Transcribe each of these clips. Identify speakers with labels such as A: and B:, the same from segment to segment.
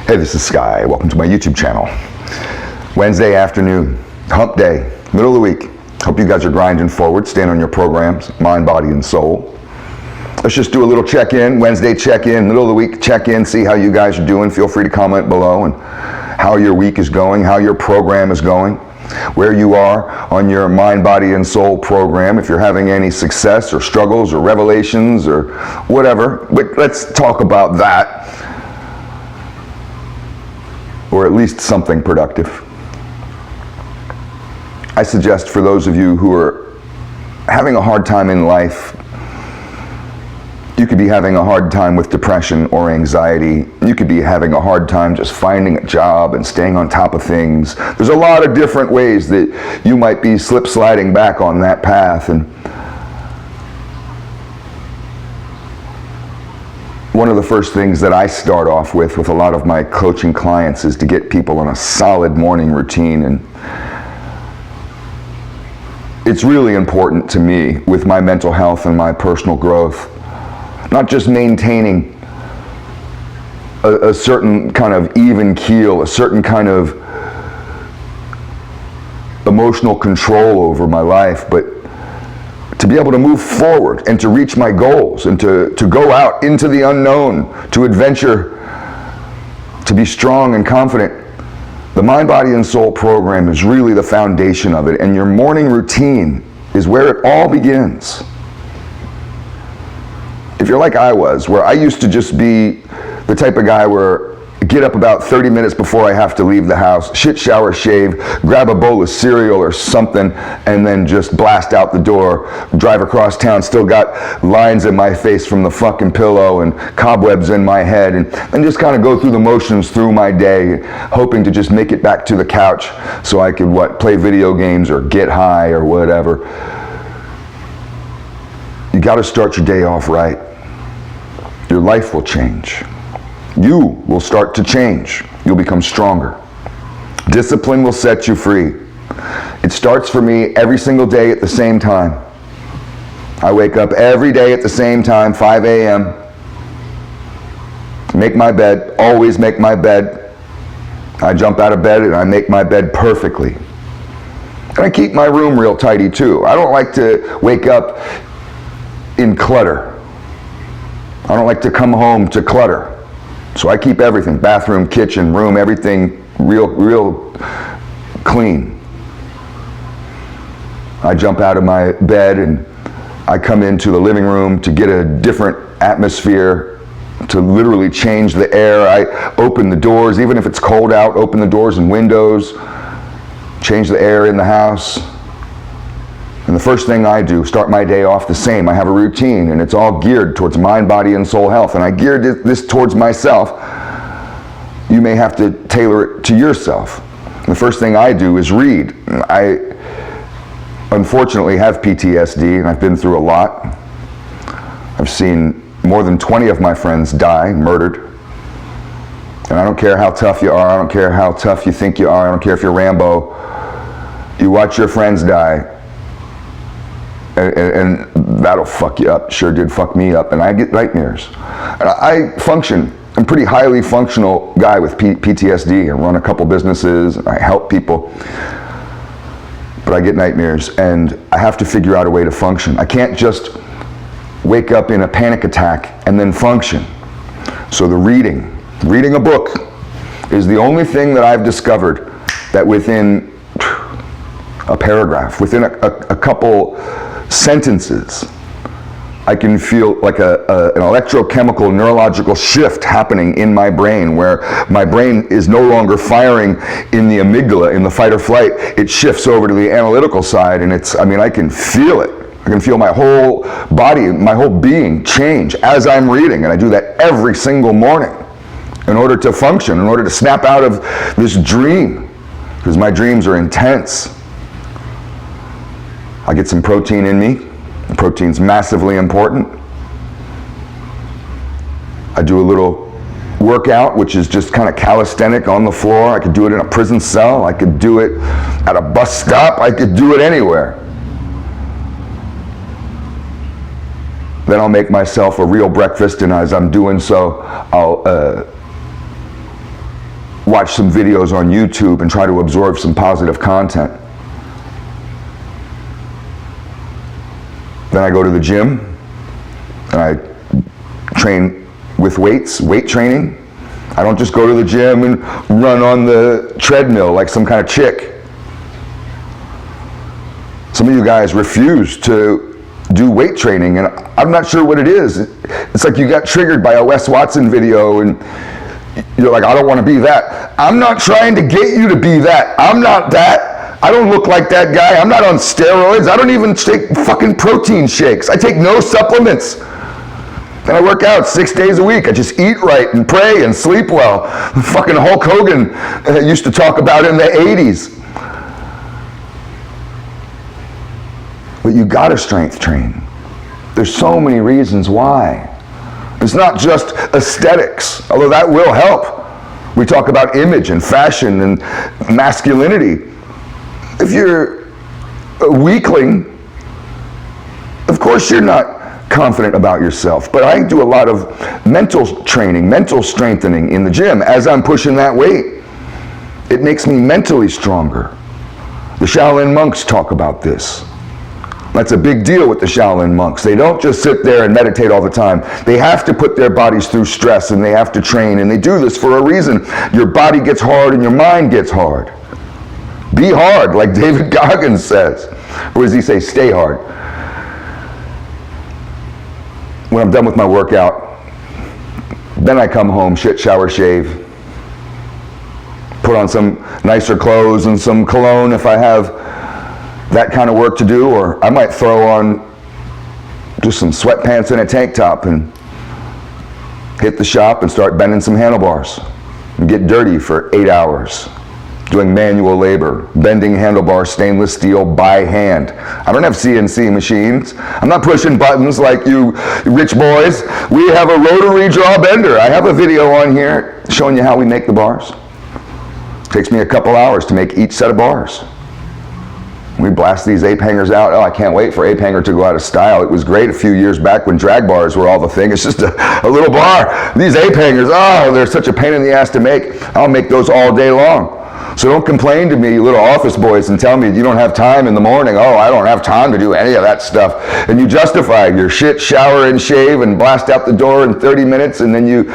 A: Hey, this is Sky. Welcome to my YouTube channel. Wednesday afternoon, hump day, middle of the week. Hope you guys are grinding forward, staying on your programs, mind, body, and soul. Let's just do a little check-in, Wednesday check-in, middle of the week check-in, see how you guys are doing. Feel free to comment below and how your week is going, how your program is going, where you are on your mind, body, and soul program, if you're having any success or struggles or revelations or whatever. But let's talk about that. Or at least something productive. I suggest for those of you who are having a hard time in life, you could be having a hard time with depression or anxiety. You could be having a hard time just finding a job and staying on top of things. There's a lot of different ways that you might be sliding back on that path. And one of the first things that I start off with a lot of my coaching clients is to get people on a solid morning routine. And it's really important to me with my mental health and my personal growth, not just maintaining a certain kind of even keel, a certain kind of emotional control over my life, but to be able to move forward and to reach my goals and to go out into the unknown, to adventure, to be strong and confident. The Mind, Body, and Soul program is really the foundation of it, and your morning routine is where it all begins. If you're like I was, where I used to just be the type of guy where I get up about 30 minutes before I have to leave the house, shit, shower, shave, grab a bowl of cereal or something, and then just blast out the door, drive across town, still got lines in my face from the fucking pillow and cobwebs in my head, and just kind of go through the motions through my day, hoping to just make it back to the couch so I could, play video games or get high or whatever. You got to start your day off right. Your life will change. You will start to change. You'll become stronger. Discipline will set you free. It starts for me every single day at the same time. I wake up every day at the same time, 5 a.m. Make my bed, always make my bed. I jump out of bed and I make my bed perfectly. And I keep my room real tidy too. I don't like to wake up in clutter. I don't like to come home to clutter. So I keep everything, bathroom, kitchen, room, everything real clean. I jump out of my bed and I come into the living room to get a different atmosphere, to literally change the air. I open the doors, even if it's cold out, open the doors and windows, change the air in the house. And the first thing I do, start my day off the same. I have a routine, and it's all geared towards mind, body, and soul health. And I geared this towards myself. You may have to tailor it to yourself. The first thing I do is read. I unfortunately have PTSD, and I've been through a lot. I've seen more than 20 of my friends die, murdered. And I don't care how tough you are. I don't care how tough you think you are. I don't care if you're Rambo. You watch your friends die. And that'll fuck you up. Sure did fuck me up, and I get nightmares. And I'm a pretty highly functional guy with PTSD. I run a couple businesses, and I help people, but I get nightmares, and I have to figure out a way to function. I can't just wake up in a panic attack and then function. So the reading a book is the only thing that I've discovered that within a paragraph, within a couple sentences, I can feel like an electrochemical neurological shift happening in my brain, where my brain is no longer firing in the amygdala, in the fight or flight. It shifts over to the analytical side, and I can feel it. I can feel my whole body, my whole being change as I'm reading, and I do that every single morning in order to function, in order to snap out of this dream, because my dreams are intense. I get some protein in me. Protein's massively important. I do a little workout, which is just kind of calisthenic on the floor. I could do it in a prison cell. I could do it at a bus stop. I could do it anywhere. Then I'll make myself a real breakfast, and as I'm doing so, I'll watch some videos on YouTube and try to absorb some positive content. Then I go to the gym and I train with weights, weight training. I don't just go to the gym and run on the treadmill like some kind of chick. Some of you guys refuse to do weight training, and I'm not sure what it is. It's like you got triggered by a Wes Watson video and you're like, I don't want to be that. I'm not trying to get you to be that. I'm not that. I don't look like that guy. I'm not on steroids. I don't even take fucking protein shakes. I take no supplements. And I work out 6 days a week. I just eat right and pray and sleep well. Fucking Hulk Hogan used to talk about in the 80s. But you gotta strength train. There's so many reasons why. It's not just aesthetics, although that will help. We talk about image and fashion and masculinity. If you're a weakling, of course you're not confident about yourself. But I do a lot of mental training, mental strengthening in the gym as I'm pushing that weight. It makes me mentally stronger. The Shaolin monks talk about this. That's a big deal with the Shaolin monks. They don't just sit there and meditate all the time. They have to put their bodies through stress, and they have to train, and they do this for a reason. Your body gets hard and your mind gets hard. Be hard, like David Goggins says. Or does he say stay hard? When I'm done with my workout, then I come home, shit, shower, shave, put on some nicer clothes and some cologne if I have that kind of work to do, or I might throw on just some sweatpants and a tank top and hit the shop and start bending some handlebars and get dirty for 8 hours doing manual labor, bending handlebars, stainless steel by hand. I don't have CNC machines. I'm not pushing buttons like you rich boys. We have a rotary draw bender. I have a video on here showing you how we make the bars. It takes me a couple hours to make each set of bars. We blast these ape hangers out. Oh, I can't wait for ape hanger to go out of style. It was great a few years back when drag bars were all the thing. It's just a little bar. These ape hangers, oh, they're such a pain in the ass to make. I'll make those all day long. So don't complain to me, you little office boys, and tell me you don't have time in the morning. Oh, I don't have time to do any of that stuff. And you justify your shit, shower and shave and blast out the door in 30 minutes, and then you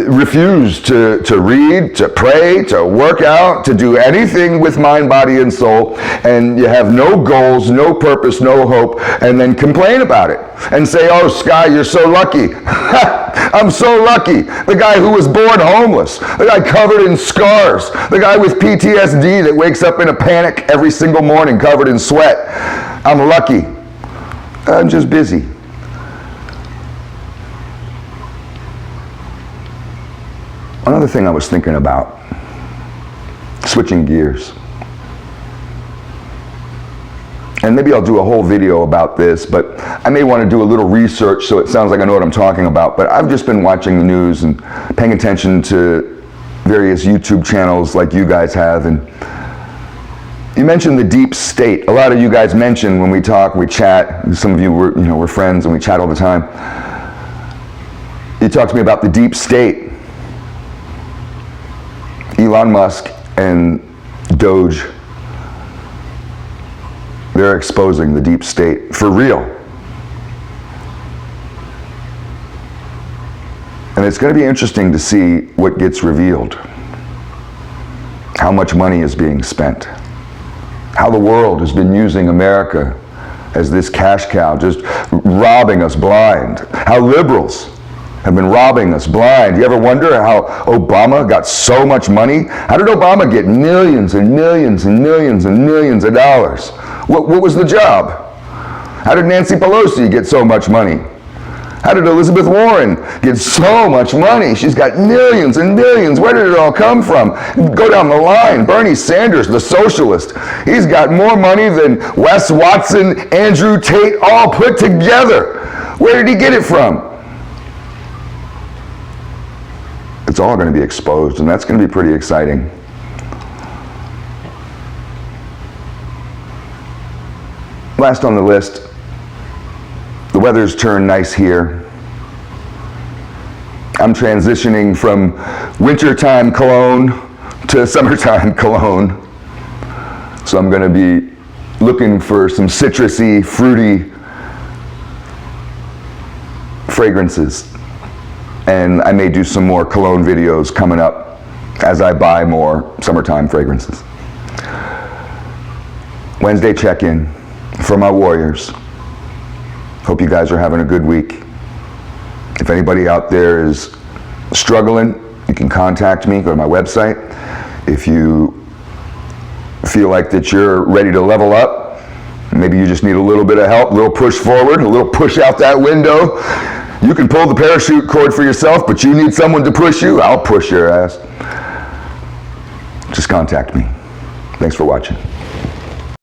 A: refuse to read, to pray, to work out, to do anything with mind, body, and soul, and you have no goals, no purpose, no hope, and then complain about it and say, oh, Sky, you're so lucky. I'm so lucky. The guy who was born homeless, the guy covered in scars, the guy with PTSD that wakes up in a panic every single morning covered in sweat. I'm lucky. I'm just busy. Another thing I was thinking about, switching gears. And maybe I'll do a whole video about this, but I may want to do a little research so it sounds like I know what I'm talking about. But I've just been watching the news and paying attention to various YouTube channels like you guys have. And you mentioned the deep state. A lot of you guys mention when we talk, we chat. Some of you we're friends and we chat all the time. You talk to me about the deep state. Elon Musk and Doge. They're exposing the deep state for real. And it's going to be interesting to see what gets revealed. How much money is being spent. How the world has been using America as this cash cow, just robbing us blind. How liberals have been robbing us blind. You ever wonder how Obama got so much money? How did Obama get millions and millions and millions and millions of dollars? What was the job? How did Nancy Pelosi get so much money? How did Elizabeth Warren get so much money? She's got millions and millions. Where did it all come from? Go down the line. Bernie Sanders, the socialist, he's got more money than Wes Watson, Andrew Tate, all put together. Where did he get it from? It's all going to be exposed, and that's going to be pretty exciting. Last on the list, the weather's turned nice here. I'm transitioning from wintertime Cologne to summertime cologne. So I'm going to be looking for some citrusy, fruity fragrances. And I may do some more cologne videos coming up as I buy more summertime fragrances. Wednesday check-in for my warriors. Hope you guys are having a good week. If anybody out there is struggling, you can contact me, go to my website. If you feel like that you're ready to level up, maybe you just need a little bit of help, a little push forward, a little push out that window. You can pull the parachute cord for yourself, but you need someone to push you, I'll push your ass. Just contact me. Thanks for watching.